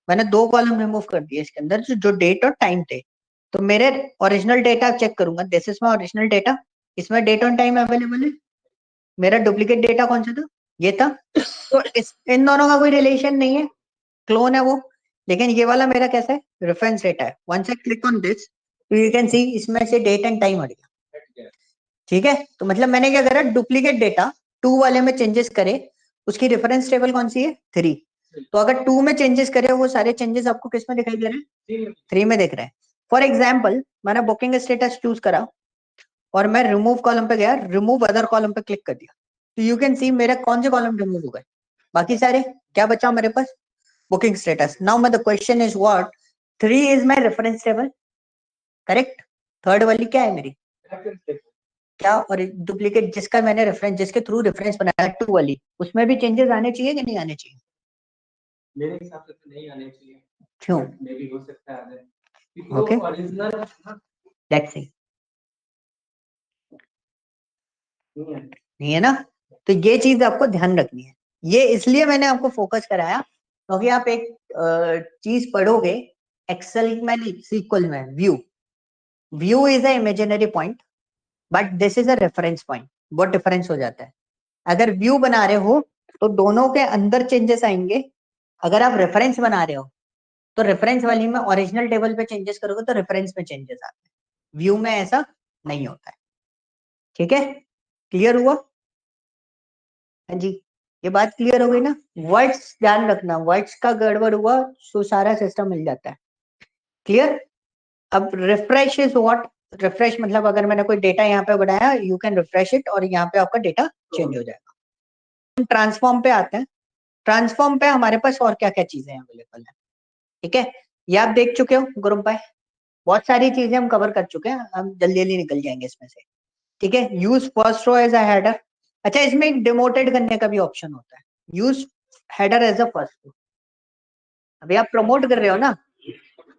मैंने दो कॉलम रिमूव कर दिए इसके अंदर, जो डेट और टाइम थे। तो मेरे ओरिजिनल डेटा चेक करूंगा, this is my original data, इसमें डेट और टाइम अवेलेबल है। मेरा डुप्लीकेट डेटा कौन सा था, ये था। तो इन दोनों का कोई रिलेशन नहीं है, क्लोन है वो। लेकिन ये वाला मेरा कैसा है, रेफरेंस डेटा है। Once I click on this, तो यू कैन सी इसमें से डेट एंड टाइम हट गया। ठीक है, तो मतलब मैंने क्या करा, डुप्लीकेट डेटा टू वाले में चेंजेस करे, उसकी रेफरेंस टेबल कौन सी है, 3। तो अगर टू में चेंजेस करे, वो सारे चेंजेस आपको किस में दिखाई दे रहे हैं, 3 में दिख रहे हैं। फॉर एग्जाम्पल मैंने बुकिंग स्टेटस चूज करा और मैं रिमूव कॉलम पे गया, रिमूव अदर कॉलम पे क्लिक कर दिया, तो यू कैन सी मेरे कौन से कॉलम रिमूव हो गए, बाकी सारे। क्या बचा मेरे पास, बुकिंग स्टेटस। नाउ मैं the question is what, 3 is my reference table, correct. Third वाली क्या है मेरी, क्या, और डुप्लीकेट जिसका मैंने रेफरेंस, जिसके थ्रू रेफरेंस बनाया टू वाली, उसमें भी चेंजेस आने चाहिए कि नहीं आने चाहिए।
मेरे हिसाब से तो नहीं आने चाहिए,
क्यों,
मे भी हो सकता है आ जाए, क्योंकि
ओके
वो ओरिजिनल
लेट्स सी,
नहीं है।
नहीं है ना। तो ये चीज आपको ध्यान रखनी है। ये इसलिए मैंने आपको फोकस कराया क्योंकि आप एक चीज पढ़ोगे एक्सेल में नहीं, सीक्वल में, view. View is a imaginary point but this is a reference point. बहुत डिफरेंस हो जाता है। अगर व्यू बना रहे हो तो दोनों के अंदर चेंजेस आएंगे। अगर आप रेफरेंस बना रहे हो तो रेफरेंस वाली में ओरिजिनल टेबल पे चेंजेस करोगे तो रेफरेंस में चेंजेस आते हैं। व्यू में ऐसा नहीं होता है। ठीक है, क्लियर हुआ? हाँ जी, ये बात क्लियर हो गई ना? वर्ड्स ध्यान रखना, वर्ड्स का गड़बड़ हुआ तो सारा सिस्टम मिल जाता है। क्लियर? अब रिफ्रेश इज व्हाट? रिफ्रेश मतलब अगर मैंने कोई डेटा यहाँ पे बनाया, यू कैन रिफ्रेश इट और यहाँ पे आपका डेटा चेंज हो जाएगा। ट्रांसफॉर्म पे आते हैं। ट्रांसफॉर्म पे हमारे पास और क्या क्या चीजें अवेलेबल है? ठीक है, ये आप देख चुके हो ग्रुप भाई, बहुत सारी चीजें हम कवर कर चुके हैं, हम जल्दी जल्दी निकल जाएंगे इसमें से। ठीक है, use first row as a header. अच्छा, इसमें एक डिमोटेड करने का भी ऑप्शन होता है, use header as a first row. अभी आप प्रमोट कर रहे हो ना,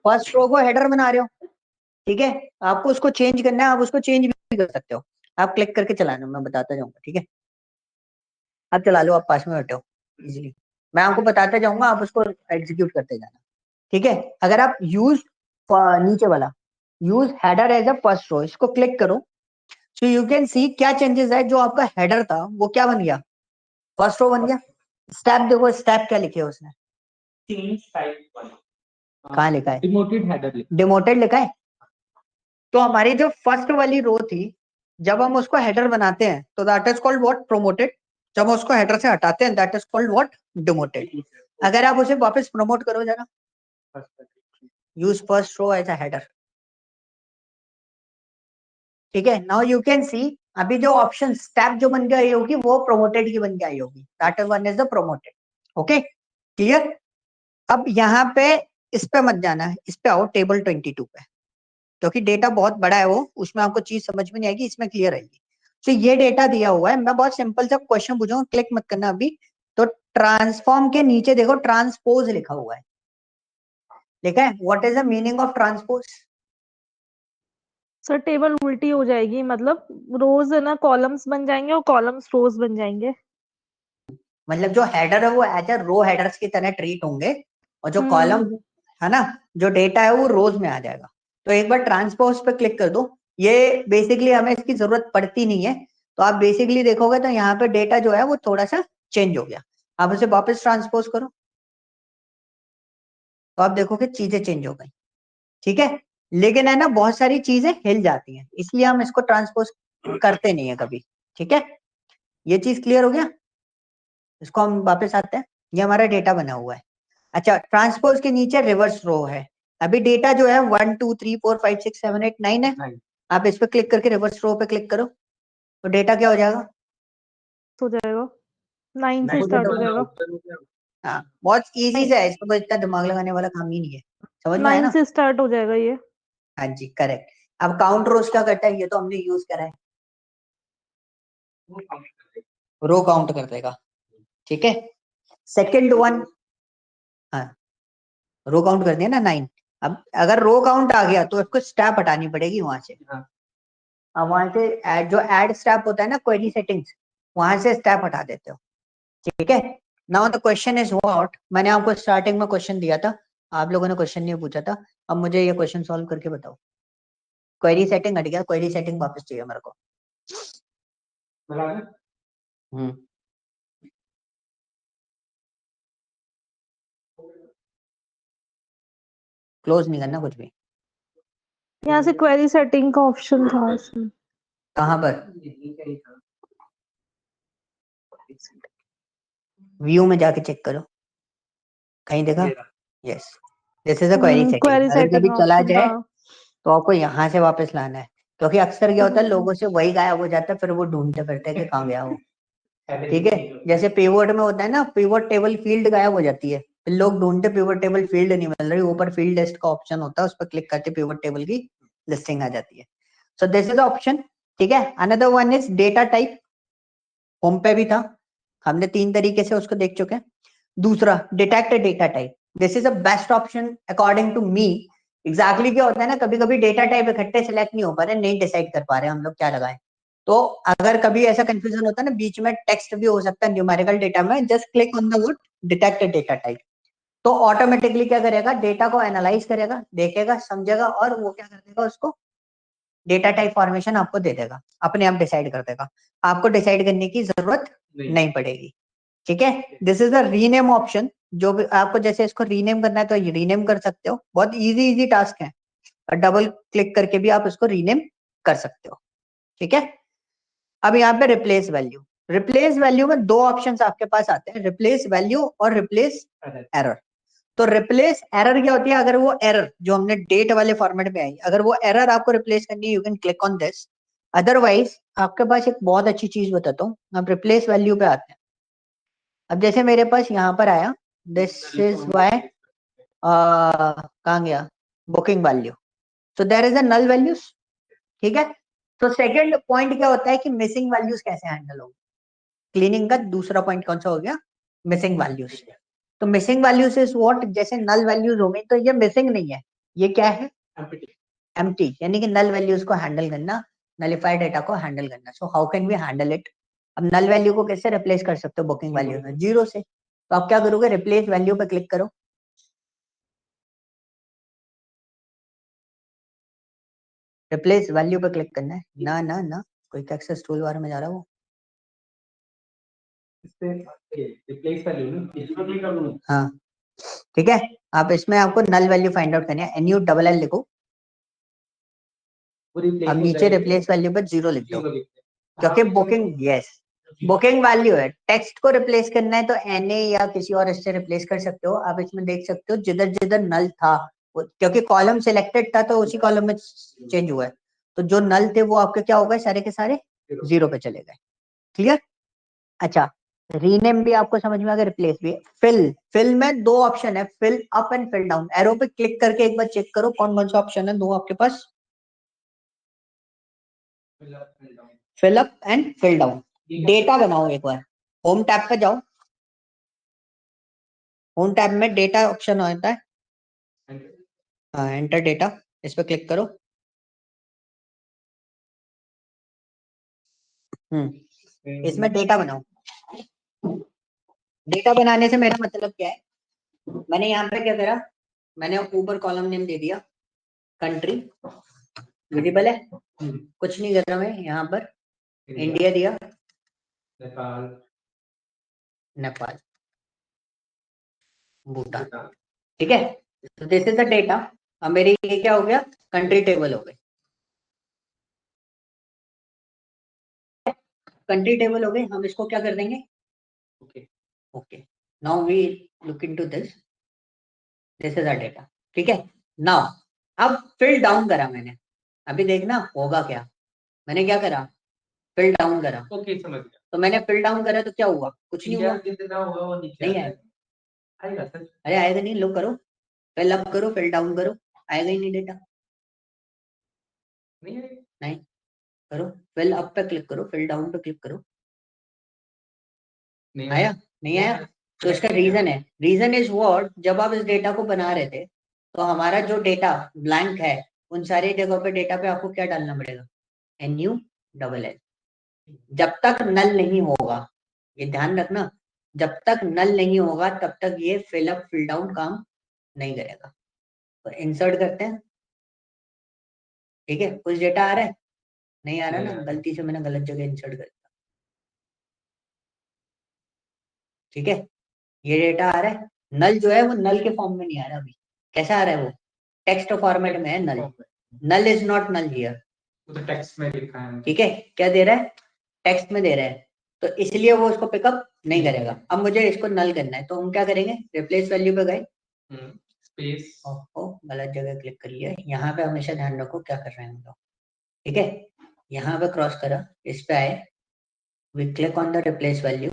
फर्स्ट रो को हेडर बना रहे हो, ठीक है, आपको उसको चेंज करना है, आप उसको चेंज भी कर सकते हो। आप क्लिक करके चलाना, मैं बताता जाऊंगा। ठीक है, आप चला लो, आप पास में बैठे हो इजीली, मैं आपको बताता जाऊंगा, आप उसको एग्जीक्यूट करते जाना। ठीक है, अगर आप यूज नीचे वाला use header as a first row, इसको क्लिक करो, सो यू कैन सी क्या चेंजेस है। जो आपका हेडर था वो क्या बन गया? फर्स्ट रो बन गया। स्टेप देखो, स्टेप क्या लिखे उसने,
चेंज टाइप
कहाँ लिखा है?
डिमोटेड हेडर लिखा
डिमोटेड लिखा है। तो हमारी जो फर्स्ट वाली रो थी, जब हम उसको हेडर बनाते हैं तो that is called what? Promoted. जब हम उसको हेडर से हटाते हैं that is called what? Demoted. अगर आप उसे वापस प्रमोट करो जरा, use first row as a header. ठीक है, नाउ यू कैन सी अभी जो ऑप्शन स्टेप जो बन के आई होगी वो प्रोमोटेड की बन के आई होगी, that is one is the promoted. Okay, clear? अब यहाँ पे इस पे मत जाना है, इस पे आओ टेबल 22 पे, क्योंकि डेटा बहुत बड़ा है वो, उसमें आपको चीज समझ में नहीं आएगी, इसमें क्लियर आएगी। तो ये डेटा दिया हुआ है, मैं बहुत सिंपल सा क्वेश्चन पूछूंगा, क्लिक मत करना अभी। तो ट्रांसफॉर्म के नीचे देखो ट्रांसपोज लिखा हुआ है, लिखा है what is the meaning of transpose?
Sir table उल्टी हो जाएगी, मतलब रोज है ना कॉलम्स बन जाएंगे और कॉलम्स रोज बन जाएंगे।
मतलब जो हेडर है वो एज ए रो हेडर्स की तरह ट्रीट होंगे, और जो कॉलम है ना, जो डेटा है वो रोज में आ जाएगा। तो एक बार ट्रांसपोज पे क्लिक कर दो, ये बेसिकली हमें इसकी जरूरत पड़ती नहीं है। तो आप बेसिकली देखोगे तो यहाँ पे डेटा जो है वो थोड़ा सा चेंज हो गया। आप उसे वापस ट्रांसपोज करो तो आप देखोगे चीजें चेंज हो गई। ठीक है, लेकिन है ना बहुत सारी चीजें हिल जाती हैं, इसलिए हम इसको ट्रांसपोज करते नहीं है कभी। ठीक है, ये चीज क्लियर हो गया? इसको हम वापस आते हैं, ये हमारा डेटा बना हुआ है। अच्छा, ट्रांसपोज के नीचे रिवर्स रो है। अभी डेटा जो है 1 2 3 4 5 6 7 8 9 है। आप इस पे क्लिक करके रिवर्स रो पे क्लिक करो तो डेटा क्या हो जाएगा?
हो जाएगा 9 से स्टार्ट हो जाएगा।
हाँ, बहुत इजी सा है, इसमें कोई इतना दिमाग लगाने वाला काम ही नहीं है। समझ में आया
9
ना?
से स्टार्ट हो जाएगा ये।
हाँ जी, करेक्ट। अब काउंट रोज क्या करता है, ये तो हमने यूज करा है, रो काउंट कर देगा। ठीक है, सेकंड वन, हाँ, रो काउंट कर दिया ना 9। अब अगर रो काउंट आ गया तो इसको स्टेप हटानी पड़ेगी वहां से। अब वहां से जो ऐड स्टेप होता है ना, क्वेरी सेटिंग्स, वहां से स्टेप हटा देते हो। ठीक है, now the question is what? मैंने आपको स्टार्टिंग में क्वेश्चन दिया था, आप लोगों ने क्वेश्चन नहीं पूछा था। अब मुझे ये क्वेश्चन सॉल्व करके बताओ। क्वेरी सेटिंग हट गया, क्वेरी सेटिंग वापस चाहिए मेरे को। क्लोज नहीं करना कुछ भी।
यहाँ से क्वेरी सेटिंग का ऑप्शन था इसमें।
कहाँ पर? व्यू में जाके चेक करो, कहीं देखा? Yes, this is a query setting.
Query
अगर कभी
सेटिंग
चला
ऑप्शन
जाए
था।
तो आपको यहाँ से वापस लाना है, क्योंकि अक्सर क्या होता है लोगों से वही गायब हो जाता है, फिर वो ढूंढते फिरते हैं कि कहाँ गया वो। ठीक है, जैसे पिवट में होता है ना, पिवट टेबल फील्ड गायब हो जाती है, फिर लोग ढूंढते पिवट टेबल फील्ड नहीं मिल रही, ऊपर फील्ड लिस्ट का ऑप्शन होता है, उस पर क्लिक करते पिवट टेबल की लिस्टिंग आ जाती है। सो दिस इज ऑप्शन। ठीक है, another one is data type, home पे भी था, हमने 3 तरीके से उसको देख चुके हैं। दूसरा detect data type, this is a best option according to me. Exactly क्या होता है ना, कभी कभी डेटा टाइप इकट्ठे सेलेक्ट नहीं हो पा रहे, नहीं डिसाइड कर पा रहे हम लोग क्या लगाएं। तो अगर कभी ऐसा कंफ्यूजन होता है ना, बीच में टेक्स्ट भी हो सकता है न्यूमेरिकल डेटा में, just click on the word detect data type, तो ऑटोमेटिकली क्या करेगा, डेटा को एनालाइज करेगा, देखेगा, समझेगा और वो क्या कर देगा, उसको डेटा टाइप फॉर्मेशन आपको दे देगा, अपने आप डिसाइड कर देगा, आपको डिसाइड करने की जरूरत नहीं पड़ेगी। ठीक है, this is the rename option. जो भी आपको जैसे इसको रीनेम करना है तो रीनेम कर सकते हो, बहुत इजी टास्क है, और डबल क्लिक करके भी आप इसको रीनेम कर सकते हो। ठीक है, अब यहाँ पे रिप्लेस वैल्यू, रिप्लेस वैल्यू में दो ऑप्शंस आपके पास आते हैं, रिप्लेस वैल्यू और रिप्लेस एरर। तो रिप्लेस एरर क्या होती है, अगर वो एरर जो हमने डेट वाले फॉर्मेट में आई, अगर वो एरर आपको रिप्लेस करनी है, you can click on this. Otherwise आपके पास एक बहुत अच्छी चीज बताता हूँ, आप रिप्लेस वैल्यू पे आते हैं। अब जैसे मेरे पास यहाँ पर आया, दिस इज वाई, कहाँ गया, booking value, so there is a null values. ठीक है, तो सेकंड पॉइंट क्या होता है कि मिसिंग वैल्यूज कैसे हैंडल होगी। क्लीनिंग का दूसरा पॉइंट कौन सा हो गया, मिसिंग वैल्यूज। तो मिसिंग वैल्यूज इज व्हाट, जैसे नल वैल्यूज हो गई तो ये मिसिंग नहीं है, ये क्या है, एम्प्टी, यानी कि नल वैल्यूज को हैंडल करना, नलिफाइड डेटा को हैंडल करना। So how can we handle it. अब नल वैल्यू को कैसे रिप्लेस कर सकते हो बुकिंग वैल्यू में, जीरो से। तो आप क्या करोगे, रिप्लेस वैल्यू पे क्लिक करो, रिप्लेस वैल्यू पे क्लिक करना है, ना ना ना क्विक एक्सेस टूल बार में जा रहा है वो,
रिप्लेस वैल्यू ना,
इसमें क्लिक कर दूं?
हाँ ठीक है। आप इसमें आपको नल वैल्यू फाइंड आउट करनी है, NULL लिखो,
वो रिप्लेस
अब नीचे रिप्लेस वैल्यू पे जीरो लिख दो, क्योंकि बुकिंग, यस बुकिंग वैल्यू है, टेक्स्ट को रिप्लेस करना है तो NA या किसी और इससे रिप्लेस कर सकते हो। आप इसमें देख सकते हो जिधर जिधर नल था, क्योंकि कॉलम सिलेक्टेड था तो उसी कॉलम में चेंज हुआ है, तो जो नल थे वो आपके क्या हो गए, सारे के सारे जीरो पे चले गए। क्लियर। अच्छा, रीनेम भी आपको समझ में आ गया, रिप्लेस भी। फिल, फिल में दो ऑप्शन है, fill up and fill down. Arrow पे क्लिक करके एक बार चेक करो कौन कौन सा ऑप्शन है दो आपके पास, fill up and fill down. Data बनाओ एक बार, होम टैब पे जाओ, होम टैब में डेटा ऑप्शन होता है, हाँ एंटर डेटा, इस पे क्लिक करो। इसमें डेटा बनाओ। डेटा बनाने से मेरा मतलब क्या है, मैंने यहाँ पे क्या करा, मैंने ऊपर कॉलम नेम दे दिया कंट्री, विजिबल है, कुछ नहीं कर रहा मैं यहाँ पर, इंडिया दिया,
नेपाल,
नेपाल, भूटान। ठीक है, तो दिस इज द डेटा। अब मेरी ये क्या हो गया, कंट्री टेबल हो गई, कंट्री टेबल हो गई। हम इसको क्या कर देंगे, okay okay, now we look into this, this is our data. ठीक है, नाउ अब फिल डाउन करा मैंने, अभी देखना होगा क्या, मैंने क्या करा, फिल डाउन करा,
ओके समझ गया।
तो मैंने फिल डाउन करा तो क्या हुआ, कुछ नहीं हुआ,
जितना होगा वो नीचे
नहीं आएगा,
आएगा सर।
अरे आएगा नहीं, लो करो, फिल अप करो, फिल डाउन करो, आएगा ही नहीं डेटा,
नहीं आएगा,
नहीं करो, फिल अप पे क्लिक करो, फिल डाउन पे क्लिक करो,
नहीं
आया नहीं आया। तो इसका रीजन है, रीजन इज व्हाट, जब आप इस डेटा को बना रहे थे तो हमारा जो डेटा ब्लैंक है, उन सारी जगहों पे डेटा पे आपको क्या डालना पड़ेगा, NULL। जब तक नल नहीं होगा, ये ध्यान रखना, जब तक नल नहीं होगा तब तक ये fill up fill down calm नहीं करेगा। तो इंसर्ट करते हैं, ठीक है, कुछ डेटा आ रहा है, नहीं आ रहा ना, गलती से मैंने गलत जगह इंसर्ट कर दिया। ठीक है, ये डेटा आ रहा है, नल जो है वो नल के फॉर्म में नहीं आ रहा अभी, कैसा आ रहा है वो, टेक्स्ट फॉर्मेट में है null, null is not null here.
वो तो टेक्स्ट में लिखा है।
ठीक है, क्या दे रहा है, टेक्स्ट में दे रहा है, तो इसलिए वो उसको पिकअप नहीं करेगा। अब मुझे इसको नल करना है, तो हम क्या करेंगे, रिप्लेस वैल्यू पे गए,
स्पेस,
ओहो गलत जगह क्लिक करिए, यहाँ पे हमेशा ध्यान रखो क्या कर रहे हैं हम लोग। ठीक है, यहाँ पे क्रॉस करा, इस पे आए, we click on the replace value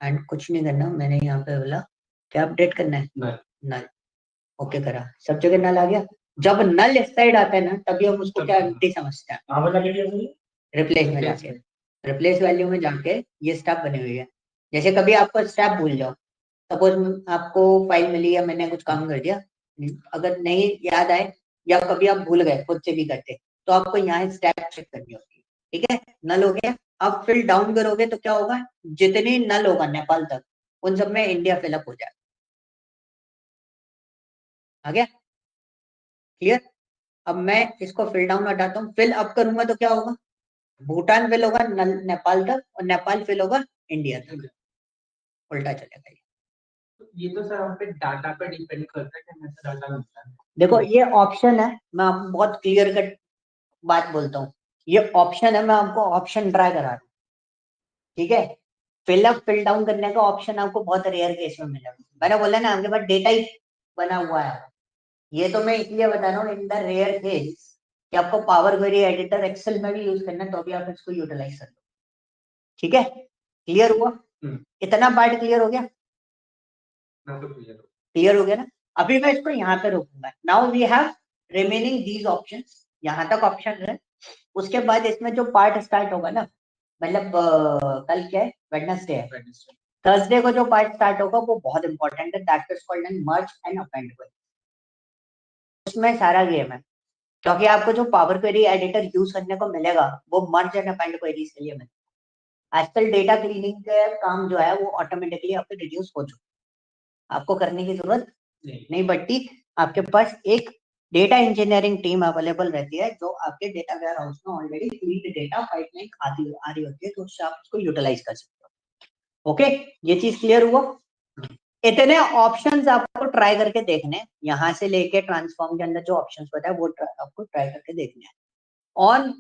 and कुछ नहीं करना, मैंने यहाँ पे बोला क्या अपडेट करना है, नल, ओके करा, सब जगह नल आ गया। जब नल इस साइड आता है ना, तभी हम उसको क्या एम्प्टी समझते हैं, रिप्लेस में जाके, रिप्लेस वैल्यू में जाके ये स्टेप बनी हुई है। जैसे कभी आपको स्टेप भूल जाओ, सपोज आपको फाइल मिली या मैंने कुछ काम कर दिया, अगर नहीं याद आए या कभी आप भूल गए खुद से भी करते, तो आपको यहाँ स्टेप चेक करनी होती है। ठीक है, नल हो गया। अब फिल डाउन करोगे तो क्या होगा, जितनी नल होगा नेपाल तक, उन सब में इंडिया फिलअप हो जाएगा। आ गया, क्लियर। अब मैं इसको फिल डाउन हटाता हूँ, फिल अप करूंगा तो क्या होगा, भूटान फिल होगा नेपाल तक और नेपाल फिल होगा इंडिया तक, उल्टा चलेगा ये।
तो ये तो सर हम पे डाटा पे डिपेंड करता है कि हमें डाटा मिलता है।
देखो ये ऑप्शन है, मैं आपको बहुत क्लियर कट बात बोलता हूँ, ये ऑप्शन है, मैं आपको ऑप्शन ट्राई करा रहा हूँ, ठीक है। फिल अप फिल डाउन करने का ऑप्शन आपको बहुत रेयर केस में मिलेगा, मैंने बोला ना आपके पास डेटा ही बना हुआ है, ये तो मैं इसलिए बता रहा हूँ इन द रेयर केस कि आपको पावर क्वेरी एडिटर एक्सेल में भी यूज करना है तो भी आप इसको यूटिलाइज कर लो, ठीक है। क्लियर हुआ, इतना पार्ट क्लियर हो गया,
ना तो क्लियर हो।
क्लियर हो गया ना। अभी मैं इसको यहाँ पे रोकूंगा, now we have remaining these options, यहाँ तक ऑप्शन है। उसके बाद इसमें जो पार्ट स्टार्ट होगा ना, मतलब कल क्या है, वेडनेसडे है, थर्सडे को जो पार्ट स्टार्ट होगा वो बहुत इंपॉर्टेंट है, that is called an merge and append query. उसमें सारा गेम है, क्योंकि आपको जो पावर क्वेरी एडिटर यूज करने को मिलेगा वो मर्ज एंड अपेंड क्वेरीज के लिए मिलेगा। आजकल डेटा क्लीनिंग का काम जो है वो ऑटोमेटिकली आपके रिड्यूस हो चुका है, आपको करने की जरूरत नहीं पड़ती, आपके पास एक डेटा इंजीनियरिंग टीम अवेलेबल रहती है जो आपके डेटा वेयर हाउस में ऑलरेडी क्लीन डेटा पाइपलाइन आ रही होती है, तो उससे आप उसको यूटिलाइज कर सकते हो। ओके, ये चीज क्लियर हुआ। इतने ऑप्शंस आपको ट्राई करके देखने, यहाँ से लेके ट्रांसफॉर्म के अंदर जो ऑप्शंस बताए वो आपको ट्राई करके देखने हैं। ऑन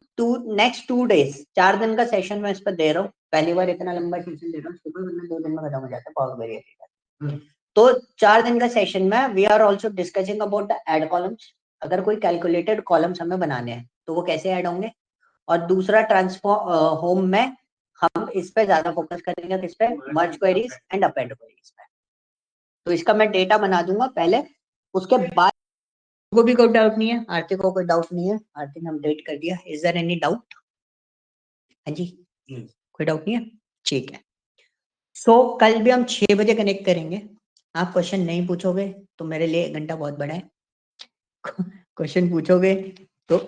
नेक्स्ट 2 डेज, 4 दिन का सेशन मैं इस पर दे रहा हूँ, पहली बार इतना लंबा सेशन दे रहा हूँ, सुबह वरना 2 दिन में खत्म हो जाता है पावर क्वेरी एडिटर। तो 4 दिन का सेशन में we are also discussing about the add columns, अगर कोई कैलकुलेटेड कॉलम्स हमें बनाने हैं तो वो कैसे ऐड होंगे, और दूसरा ट्रांसफॉर्म होम में हम इस पे ज्यादा फोकस करेंगे, किस पे, मर्ज क्वेरीज एंड अपेंड क्वेरीज पे। तो इसका मैं डेटा बना दूंगा पहले, उसके बाद को भी कोई डाउट नहीं है, आरती को कोई डाउट नहीं है, आरती ने अपडेट कर दिया, इज देयर एनी डाउट? हाँ जी, कोई डाउट नहीं है, ठीक है। सो कल भी हम 6 बजे कनेक्ट करेंगे, आप क्वेश्चन नहीं पूछोगे तो मेरे लिए 1 घंटा बहुत बड़ा है, क्वेश्चन पूछोगे तो